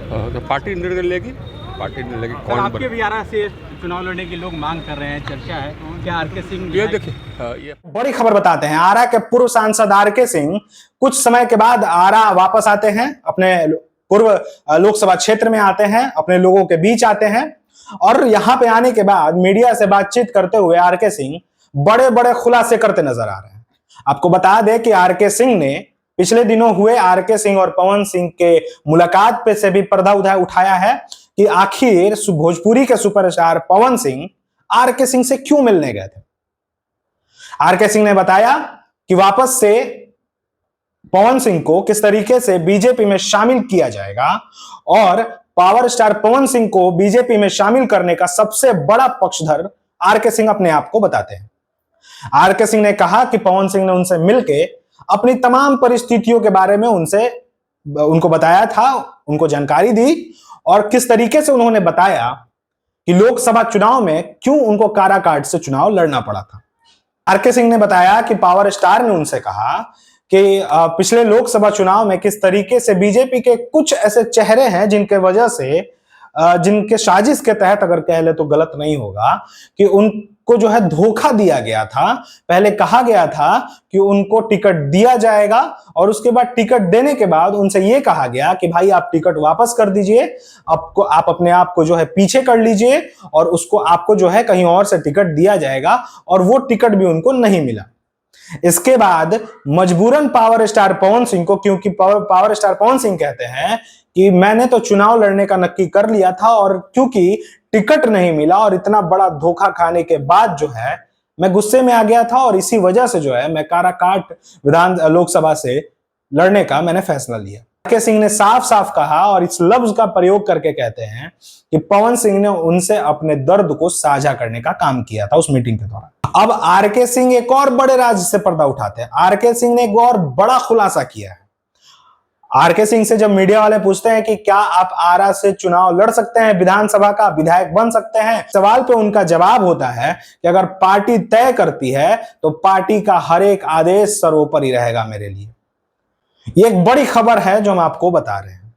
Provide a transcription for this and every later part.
तो पार्टी निर्णय लेगी, पार्टी निर्णय लेगी कौन आपके भी आरा से चुनाव लड़ने की लोग मांग कर रहे हैं, चर्चा है क्या आरके सिंह ये देखिए ये बड़ी खबर बताते हैं। आरा के पूर्व सांसद आरके सिंह कुछ समय के बाद आरा वापस आते हैं, अपने पूर्व लोकसभा क्षेत्र में आते हैं, अपने लोगों के बीच आते हैं और यहां पे आने के बाद मीडिया से बातचीत करते हुए आरके सिंह बड़े बड़े खुलासे करते नजर आ रहे हैं। आपको बता दें कि आरके सिंह ने पिछले दिनों हुए आरके सिंह और पवन सिंह के मुलाकात पे से भी पर्दा उठाया है कि आखिर भोजपुरी के सुपरस्टार पवन सिंह आरके सिंह से क्यों मिलने गए थे। आरके सिंह ने बताया कि वापस से पवन सिंह को किस तरीके से बीजेपी में शामिल किया जाएगा और पावर स्टार पवन सिंह को बीजेपी में शामिल करने का सबसे बड़ा पक्षधर आरके सिंह अपने आप को बताते हैं। आरके सिंह ने कहा कि पवन सिंह ने उनसे मिलके अपनी तमाम परिस्थितियों के बारे में उनको बताया था, उनको जानकारी दी और किस तरीके से उन्होंने बताया कि लोकसभा चुनाव में क्यों उनको काराकाट से चुनाव लड़ना पड़ा था। आरके सिंह ने बताया कि पावर स्टार ने उनसे कहा कि पिछले लोकसभा चुनाव में किस तरीके से बीजेपी के कुछ ऐसे चेहरे हैं जिनके वजह से जिनके साजिश के तहत अगर कह ले तो गलत नहीं होगा कि उनको जो है धोखा दिया गया था। पहले कहा गया था कि उनको टिकट दिया जाएगा और उसके बाद टिकट देने के बाद उनसे यह कहा गया कि भाई आप टिकट वापस कर दीजिए, आप अपने आप को जो है पीछे कर लीजिए और उसको आपको जो है कहीं और से टिकट दिया जाएगा और वो टिकट भी उनको नहीं मिला। इसके बाद मजबूरन पावर स्टार पवन सिंह को, क्योंकि पावर स्टार पवन सिंह कहते हैं कि मैंने तो चुनाव लड़ने का नक्की कर लिया था और क्योंकि टिकट नहीं मिला और इतना बड़ा धोखा खाने के बाद जो है मैं गुस्से में आ गया था और इसी वजह से जो है मैं काराकाट लोकसभा से लड़ने का मैंने फैसला लिया। आरके सिंह ने साफ साफ कहा और इस लफ्ज का प्रयोग करके कहते हैं कि पवन सिंह ने उनसे अपने दर्द को साझा करने का काम किया था उस मीटिंग के दौरान। अब आरके सिंह एक और बड़े राज से पर्दा उठाते हैं। आरके सिंह ने एक और बड़ा खुलासा किया है। आरके सिंह से जब मीडिया वाले पूछते हैं कि क्या आप आरा से चुनाव लड़ सकते हैं, विधानसभा का विधायक बन सकते हैं, सवाल पे उनका जवाब होता है कि अगर पार्टी तय करती है तो पार्टी का हर एक आदेश सर्वोपरि रहेगा मेरे लिए। ये एक बड़ी खबर है जो हम आपको बता रहे हैं।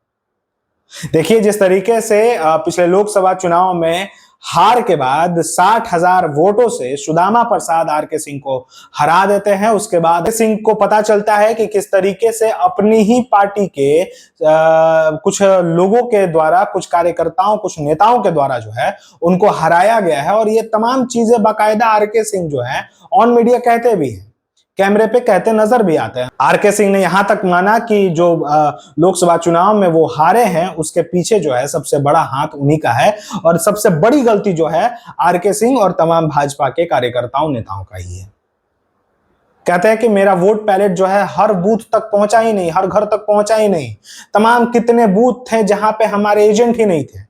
देखिए जिस तरीके से पिछले लोकसभा चुनाव में हार के बाद 60,000 वोटों से सुदामा प्रसाद आरके सिंह को हरा देते हैं, उसके बाद सिंह को पता चलता है कि किस तरीके से अपनी ही पार्टी के कुछ लोगों के द्वारा, कुछ कार्यकर्ताओं, कुछ नेताओं के द्वारा जो है उनको हराया गया है और ये तमाम चीजें बाकायदा आरके सिंह जो है ऑन मीडिया कहते भी हैं, कैमरे पे कहते नजर भी आते हैं। आरके सिंह ने यहां तक माना कि जो लोकसभा चुनाव में वो हारे हैं उसके पीछे जो है सबसे बड़ा हाथ उन्हीं का है और सबसे बड़ी गलती जो है आरके सिंह और तमाम भाजपा के कार्यकर्ताओं नेताओं का ही है। कहते हैं कि मेरा वोट पैलेट जो है हर बूथ तक पहुंचा ही नहीं, हर घर तक पहुंचा ही नहीं, तमाम कितने बूथ थे जहां पे हमारे एजेंट ही नहीं थे।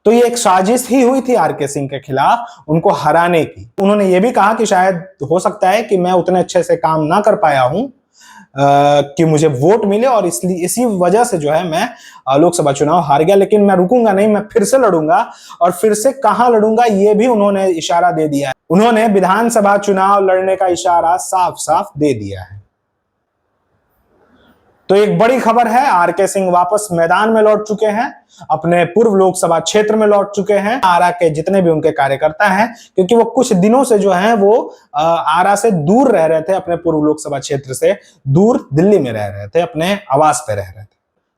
तो ये एक साजिश ही हुई थी आरके सिंह के खिलाफ उनको हराने की। उन्होंने ये भी कहा कि शायद हो सकता है कि मैं उतने अच्छे से काम ना कर पाया हूं कि मुझे वोट मिले और इसलिए इसी वजह से जो है मैं लोकसभा चुनाव हार गया, लेकिन मैं रुकूंगा नहीं, मैं फिर से लड़ूंगा और फिर से कहां लड़ूंगा ये भी उन्होंने इशारा दे दिया है। उन्होंने विधानसभा चुनाव लड़ने का इशारा साफ साफ दे दिया है। तो एक बड़ी खबर है, आरके सिंह वापस मैदान में लौट चुके हैं, अपने पूर्व लोकसभा क्षेत्र में लौट चुके हैं। आरा के जितने भी उनके कार्यकर्ता हैं, क्योंकि वो कुछ दिनों से जो हैं वो आरा से दूर रह रहे थे, अपने पूर्व लोकसभा क्षेत्र से दूर दिल्ली में रह रहे थे, अपने आवास पे रह रहे थे।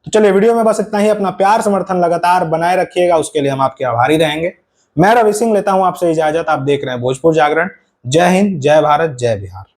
तो चलिए वीडियो में बस इतना ही। अपना प्यार समर्थन लगातार बनाए रखिएगा, उसके लिए हम आपके आभारी रहेंगे। मैं रवि सिंह लेता हूं आपसे इजाजत। आप देख रहे हैं भोजपुर जागरण। जय हिंद, जय भारत, जय बिहार।